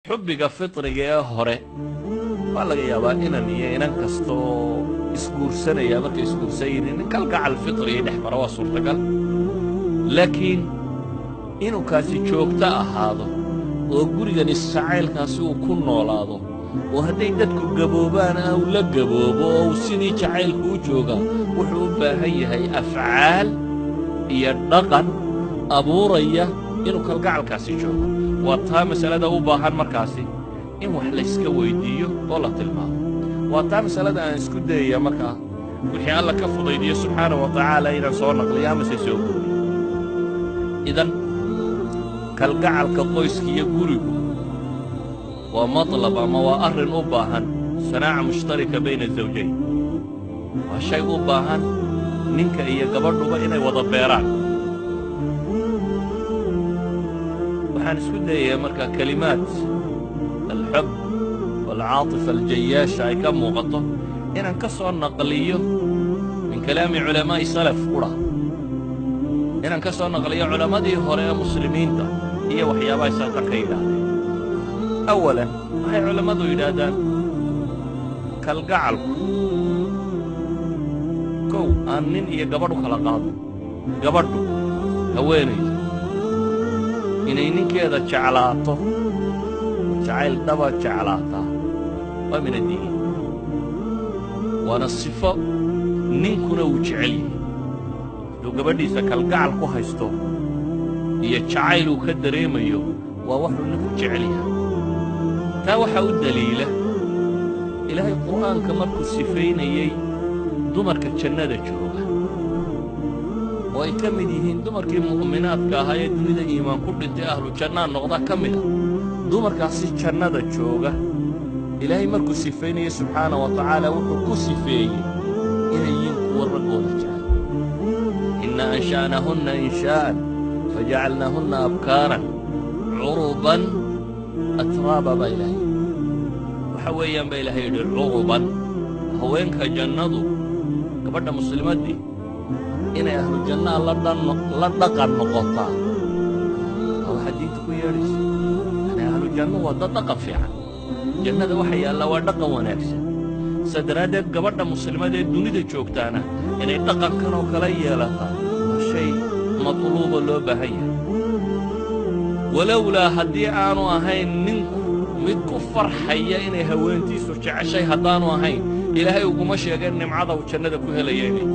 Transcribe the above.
xubbiga fitriga ee hore waa laga yaabaa inan iyo inan kastoo isguursanaya markay isguursanyihiin kalgacal fitriga dhex mara waa suurtagal laakiin inuu kaasi joogto ahaado oo gurigan isjacaylkaasi uu ku noolaado oo hadday dadku gaboobaan uu la gaboobo oo uu sidii jacaylku u joogaa wuxuu u baahan yahay afcaal iyo dhaqan abuuraya inuu kalgacalkaasi joogo waa taa masalada u baahan markaasi in wax la iska weydiiyo oo la tilmaamo waa taa masalada aan isku dayaya markaa wixii alla ka fudaydiyo subxaanahu wa tacaala inaan soo naqliyo amase soo guuriyo idan kalgacalka qoyska iyo gurigu waa matlab ama waa arrin u baahan sanaaca mushtarika bayna azawjayn waa shay u baahan ninka iyo gabadhuba inay wada beeraan waxaan isku dayayaa markaa kelimaad alxub waalcaatifa aljayaasha ay ka muuqato inaan ka soo naqliyo min kalaami culamaa'i salaf qura inaan ka soo naqliyo culammadii hore ee muslimiinta iyo waxyaabahay saatan ka yidhaahdeen awalan waxay culammadu yidhaahdaan kalgacalku kow aan nin iyo gabadhu kala qaado gabadhu haweenayda inay ninkeeda jeclaato jacayl dhaba jeclaataa waa min addiin waana sifo ninkuna uu jecel yahay hadduu gabadhiisa kalgacal ku haysto iyo jacayl uu ka dareemayo waa waxuu ninku jecel yahay taa waxaa u daliila ilaahay qur'aanka markuu sifaynayey dumarka jannada jooga oo ay ka mid yihiin dumarkii mu'minaadka ahaa ee dunida iimaan ku dhintay ahlu jannaa noqda ka mida dumarkaasi jannada jooga ilaahay markuu sifaynayey subxaanahu wa tacaala wuxuu ku sifeeyey inay yihiin kuwa raggooda jecel inna ansha'nahunna inshaa'an fajacalnaahunna abkaaran curuban atraaba baa ilaahay waxa weeyaan baa ilaahay yidhi curuban haweenka jannadu gabadha muslimaddii inay ahlu jannaa la dhaqan noqotaa waa waxa diinta ku yeedhaysa yani ahlu janno waa dad dhaqan fiican jannada waxa yaalla waa dhaqan wanaagsan saa daraaddeed gabadha muslimadee dunida joogtaana inay dhaqankan oo kala yeelataa waa shay matluuba loo baahan yahay walowlaa haddii aanu ahayn ninku mid ku farxaya inay haweentiisu jeceshay haddaanu ahayn ilaahay uguma sheegeen nimcada uu jannada ku helaya inay